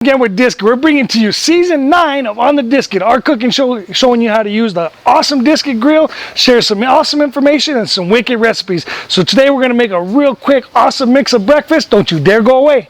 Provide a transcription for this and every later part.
Again with Disc, we're bringing to you season 9 of On the Disc, our cooking show, showing you how to use the awesome Disc grill, share some awesome information and some wicked recipes. So today we're going to make a real quick, awesome mix of breakfast. Don't you dare go away.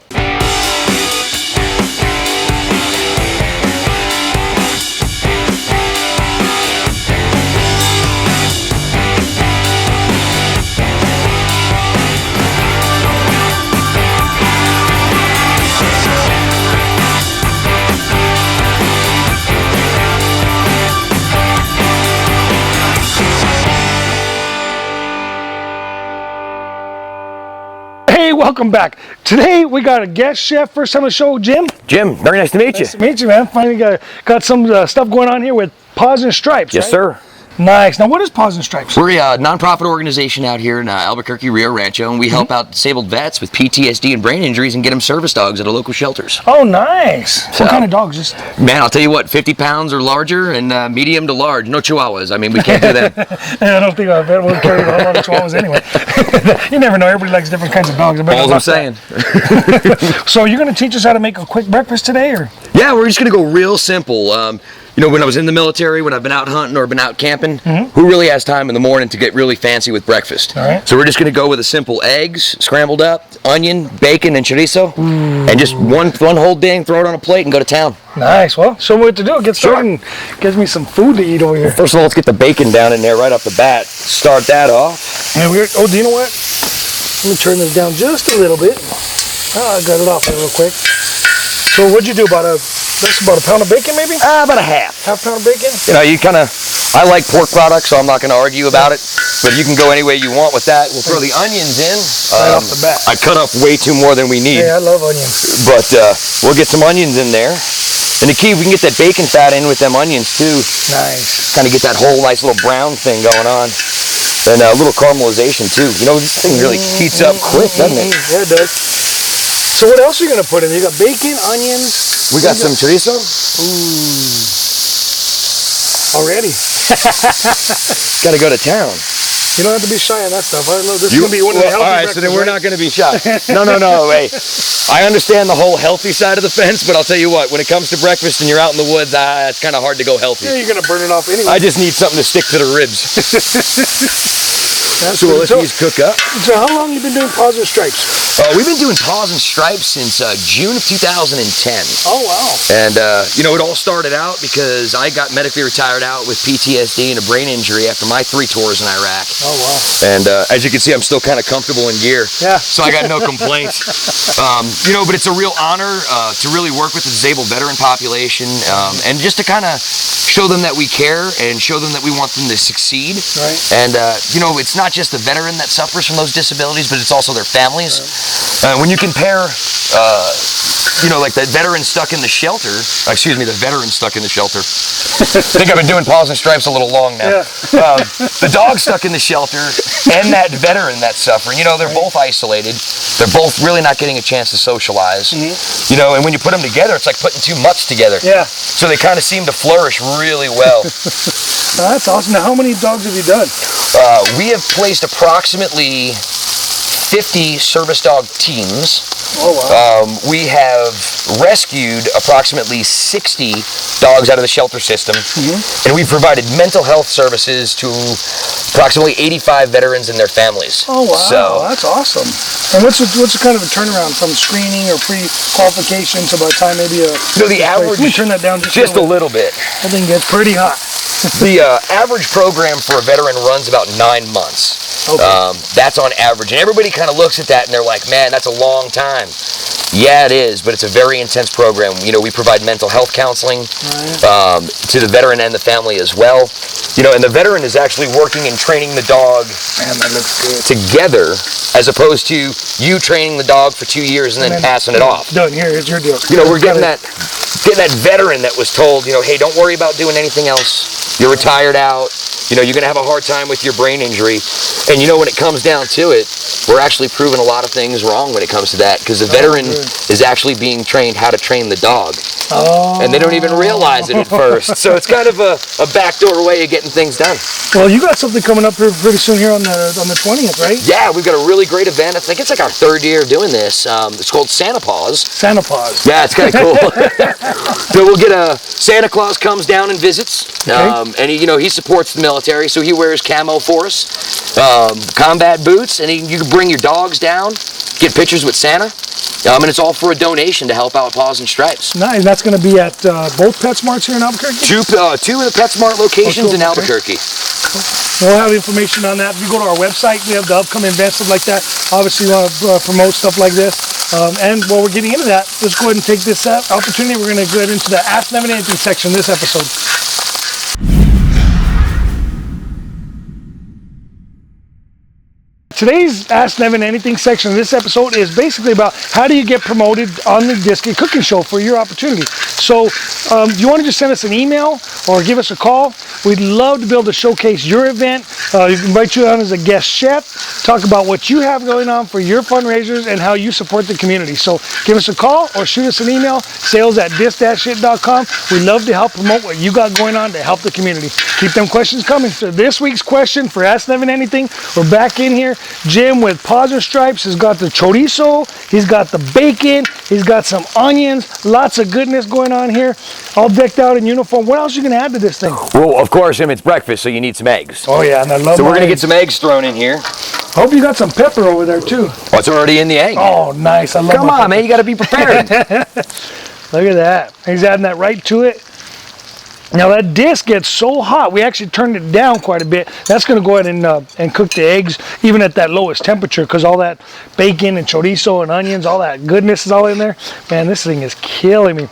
Hey, welcome back. Today we got a guest chef, first time on the show, Jim. Jim, very nice to meet you. Nice to meet you, man. Finally got some stuff going on here with Paws and Stripes. Yes, right? sir. Nice. Now, what is Paws and Stripes? We're a nonprofit organization out here in Albuquerque, Rio Rancho, and we help out disabled vets with PTSD and brain injuries and get them service dogs at our local shelters. Oh, nice. So, what kind of dogs? Just man, I'll tell you what, 50 pounds or larger and medium to large. No chihuahuas. I mean, we can't do that. Yeah, I don't think I'll we'll carry a whole lot of chihuahuas anyway. You never know. Everybody likes different kinds of dogs. All I'm saying. So you're going to teach us how to make a quick breakfast today, or? Yeah, we're just going to go real simple. You know, when I was in the military, when I've been out hunting or been out camping, who really has time in the morning to get really fancy with breakfast? All right. So we're just going to go with a simple eggs, scrambled up, onion, bacon, and chorizo, and just one whole thing, throw it on a plate and go to town. Nice. Well, show me what to do. Get started and gives me some food to eat over here. First of all, let's get the bacon down in there right off the bat. Start that off. And oh, do you know what? Let me turn this down just a little bit. Oh, I got it off there real quick. So what'd you do, about a pound of bacon maybe? About a half. Half pound of bacon? You know, I like pork products, so I'm not going to argue about it. But you can go any way you want with that. We'll throw the onions in. Right off the bat. I cut up way too more than we need. Yeah, I love onions. But we'll get some onions in there. And the key, we can get that bacon fat in with them onions too. Nice. Kind of get that whole nice little brown thing going on. And a little caramelization too. You know, this thing really heats up quick, doesn't it? Yeah, it does. So what else are you going to put in? You got bacon, onions. We got some chorizo. Ooh. Already. Got to go to town. You don't have to be shy on that stuff. I love this. Is going to be one of the healthy all right, so then we're not going to be shy. No, wait. I understand the whole healthy side of the fence, but I'll tell you what, when it comes to breakfast and you're out in the woods, it's kind of hard to go healthy. Yeah, you're going to burn it off anyway. I just need something to stick to the ribs. So we'll let these cook up. So how long have you been doing Paws and Stripes? We've been doing Paws and Stripes since June of 2010. Oh, wow. And, you know, it all started out because I got medically retired out with PTSD and a brain injury after my 3 tours in Iraq. Oh, wow. And as you can see, I'm still kind of comfortable in gear. Yeah. So I got no complaints. You know, but it's a real honor to really work with the disabled veteran population and just to kind of show them that we care and show them that we want them to succeed. Right. And, you know, it's not just the veteran that suffers from those disabilities, but it's also their families. When you compare, you know, like the veteran stuck in the shelter, the veteran stuck in the shelter. I think I've been doing Paws and Stripes a little long now. Yeah. The dog stuck in the shelter and that veteran that's suffering, you know, they're both isolated. They're both really not getting a chance to socialize. You know, and when you put them together, it's like putting 2 mutts together. Yeah. So they kind of seem to flourish really well. That's awesome. Now, how many dogs have you done? We have placed approximately 50 service dog teams. Oh, wow. We have rescued approximately 60 dogs out of the shelter system, and we've provided mental health services to approximately 85 veterans and their families. Oh, wow. So, that's awesome. And what's the kind of a turnaround from screening or pre-qualification to by the time maybe a... you know, the average... Let me turn that down just a little bit. That thing gets pretty hot. The average program for a veteran runs about 9 months. Okay. That's on average. And everybody kind of looks at that and they're like, man, that's a long time. Yeah, it is, but it's a very intense program. You know, we provide mental health counseling to the veteran and the family as well. You know, and the veteran is actually working and training the dog together, as opposed to you training the dog for 2 years and then passing it off. Done. Here's your deal. You know, we're getting that veteran that was told, you know, hey, don't worry about doing anything else. You're retired out. You know, you're going to have a hard time with your brain injury. And, you know, when it comes down to it, we're actually proving a lot of things wrong when it comes to that, because the veteran is actually being trained how to train the dog. And they don't even realize it at first. So it's kind of a backdoor way of getting things done. Well, you got something coming up here pretty soon here on the 20th, right? Yeah, we've got a really great event. I think it's like our 3rd year doing this. It's called Santa Paws. Santa Paws. Yeah, it's kind of cool. So we'll get Santa Claus comes down and visits, Okay. and he supports the military, so he wears camo for us, combat boots, and you can bring your dogs down, get pictures with Santa, and it's all for a donation to help out Paws and Stripes. Nice. That's going to be at both PetSmarts here in Albuquerque? Two of the PetSmart locations in Albuquerque. We'll have information on that. If you go to our website, we have the upcoming events, stuff like that. Obviously, we want to promote stuff like this. And while we're getting into that, let's go ahead and take this opportunity. We're going to go into the Ask Never Anything section of this episode. Today's Ask Nevin Anything section of this episode is basically about how do you get promoted on the Disc Cooking Show for your opportunity. So you want to just send us an email or give us a call. We'd love to be able to showcase your event. You can invite you on as a guest chef, talk about what you have going on for your fundraisers and how you support the community. So give us a call or shoot us an email, sales@disc-shit.com. We'd love to help promote what you got going on to help the community. Keep them questions coming. So this week's question for Ask Nevin Anything, we're back in here. Jim with Paws Stripes has got the chorizo, he's got the bacon, he's got some onions, lots of goodness going on here, all decked out in uniform. What else are you going to add to this thing? Well, of course, Jim, it's breakfast, so you need some eggs. Oh yeah, and I love So we're going to get eggs. some eggs thrown in here. Hope you got some pepper over there too. Oh, it's already in the egg. Oh, nice. I love Come on, man, you got to be prepared. Look at that. He's adding that right to it. Now that disc gets so hot, we actually turned it down quite a bit. That's going to go ahead and cook the eggs even at that lowest temperature because all that bacon and chorizo and onions, all that goodness is all in there. Man, this thing is killing me.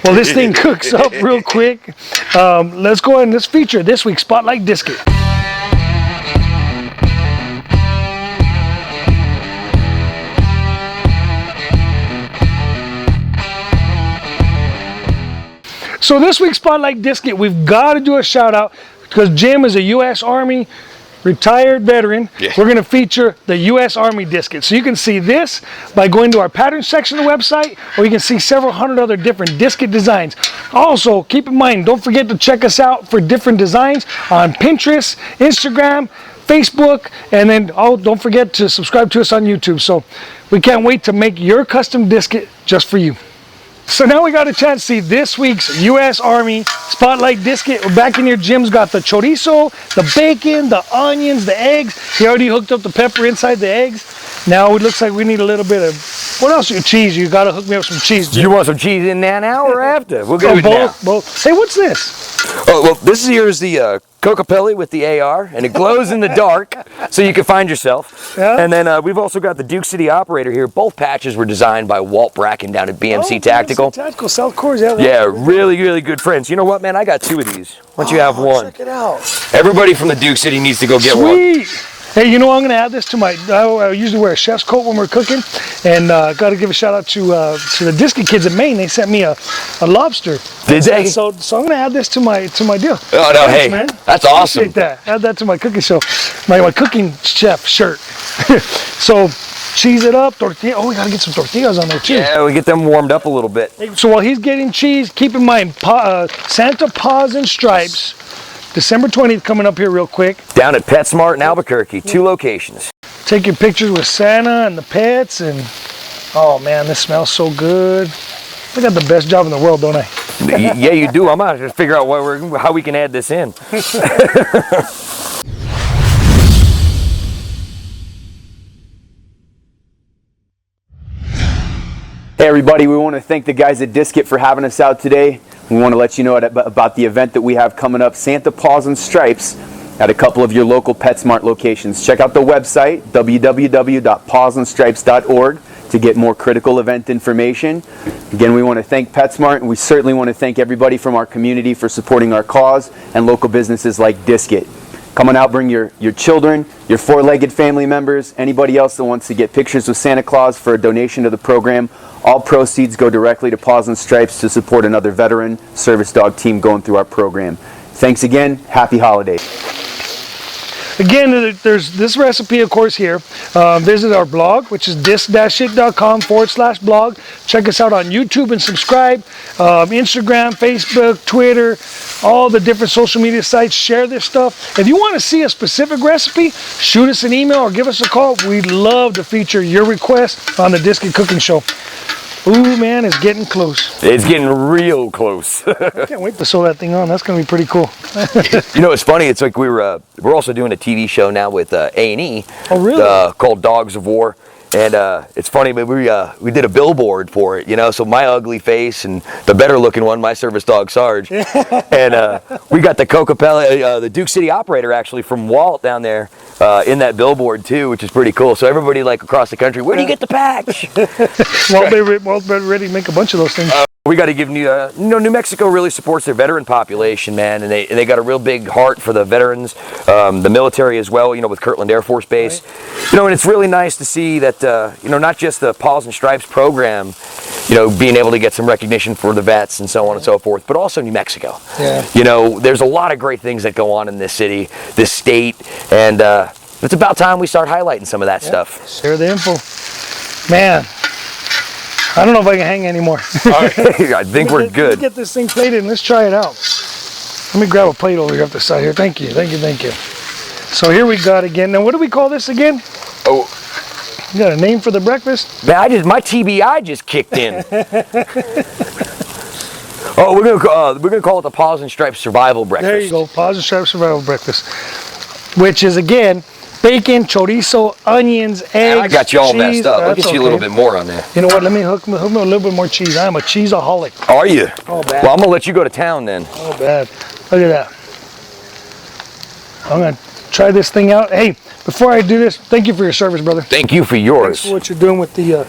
Well, this thing cooks up real quick. Let's go ahead and let's feature this week's Spotlight Disket. So this week's Spotlight Disket, we've got to do a shout out because Jim is a U.S. Army retired veteran. Yeah. We're going to feature the U.S. Army disket. So you can see this by going to our pattern section of the website, or you can see several hundred other different disket designs. Also, keep in mind, don't forget to check us out for different designs on Pinterest, Instagram, Facebook, and then don't forget to subscribe to us on YouTube. So we can't wait to make your custom disket just for you. So now we got a chance to see this week's U.S. Army Spotlight Disket. We're back in here. Jim's got the chorizo, the bacon, the onions, the eggs. He already hooked up the pepper inside the eggs. Now it looks like we need a little bit of, what else? Cheese. You got to hook me up some cheese, Jim. You want some cheese in there now or after? We'll go both. Hey, what's this? Oh, well, this here is the Cocapelli with the AR, and it glows in the dark, so you can find yourself. Yeah. And then we've also got the Duke City Operator here. Both patches were designed by Walt Bracken down at BMC Tactical. BMC Tactical, South Course. Yeah, Yeah, really, really good friends. You know what, man? I got 2 of these. Why don't you have one? Check it out. Everybody from the Duke City needs to go get one. Sweet. Hey, you know I'm going to add this to my, I usually wear a chef's coat when we're cooking, and got to give a shout out to the Disket kids in Maine. They sent me a lobster. Did they? So I'm going to add this to my deal. Oh, no, Thanks, hey, man. that's awesome. Appreciate that. Add that to my cooking show, my cooking chef shirt. So cheese it up, tortilla. Oh, we got to get some tortillas on there too. Yeah, we get them warmed up a little bit. So while he's getting cheese, keep in mind, Santa Paws and Stripes, December 20th coming up here real quick. Down at PetSmart in Albuquerque, 2 locations. Take your pictures with Santa and the pets, and oh man, this smells so good. I got the best job in the world, don't I? Yeah, you do. I'm out to figure out how we can add this in. Hey everybody, we want to thank the guys at Disket for having us out today. We want to let you know about the event that we have coming up, Santa Paws and Stripes, at a couple of your local PetSmart locations. Check out the website, www.pawsandstripes.org, to get more critical event information. Again, we want to thank PetSmart, and we certainly want to thank everybody from our community for supporting our cause and local businesses like Disket. Come on out, bring your children, your 4-legged family members, anybody else that wants to get pictures with Santa Claus for a donation to the program. All proceeds go directly to Paws and Stripes to support another veteran service dog team going through our program. Thanks again. Happy holidays. Again, there's this recipe, of course, here. Visit our blog, which is disc-it.com/blog. Check us out on YouTube and subscribe. Instagram, Facebook, Twitter, all the different social media sites. Share this stuff. If you want to see a specific recipe, shoot us an email or give us a call. We'd love to feature your request on the Disc It Cooking Show. Ooh, man, it's getting close. It's getting real close. I can't wait to sew that thing on. That's going to be pretty cool. You know, it's funny. It's like we're also doing a TV show now with A&E. Oh, really? Called Dogs of War. And it's funny, but we did a billboard for it, you know, so my ugly face and the better looking one, my service dog Sarge. And we got the Coca-Cola, the Duke City operator actually from Walt down there in that billboard too, which is pretty cool. So everybody like across the country, where do you get the patch? Walt's ready to make a bunch of those things. We got to give New Mexico really supports their veteran population, man, and they got a real big heart for the veterans, the military as well. You know, with Kirtland Air Force Base, right. You know, and it's really nice to see that you know, not just the Paws and Stripes program, you know, being able to get some recognition for the vets and so on and so forth, but also New Mexico. Yeah. You know, there's a lot of great things that go on in this city, this state, and it's about time we start highlighting some of that stuff. Share the info, man. I don't know if I can hang anymore. I think we're good. Let's get this thing plated and let's try it out. Let me grab a plate over here off the side here. Thank you. So here we got again. Now what do we call this again? Oh, you got a name for the breakfast? Man, my TBI just kicked in. Oh, we're gonna call it the Paws and Stripes Survival Breakfast. There you go, Paws and Stripes Survival Breakfast, which is again bacon, chorizo, onions, eggs. I got you all cheese. Messed up. I'll get you a little bit more on there. You know what? Let me hook me a little bit more cheese. I'm a cheeseaholic. Are you? Oh, bad. Well, I'm gonna let you go to town then. Oh, bad. Look at that. I'm gonna try this thing out. Hey, before I do this, thank you for your service, brother. Thank you for yours. Thanks for what you're doing with the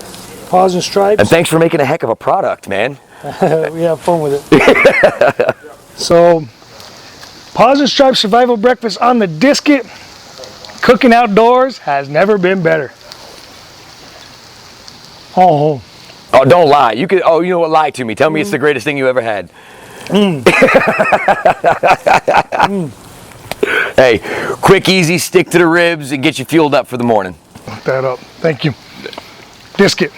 Paws and Stripes. And thanks for making a heck of a product, man. We have fun with it. So, Paws and Stripes Survival Breakfast on the Disc It. Cooking outdoors has never been better. Oh, don't lie. You could. Oh, you know what? Lie to me. Tell me it's the greatest thing you ever had. Hey, quick, easy, stick to the ribs and get you fueled up for the morning. Hook that up. Thank you. Disc It.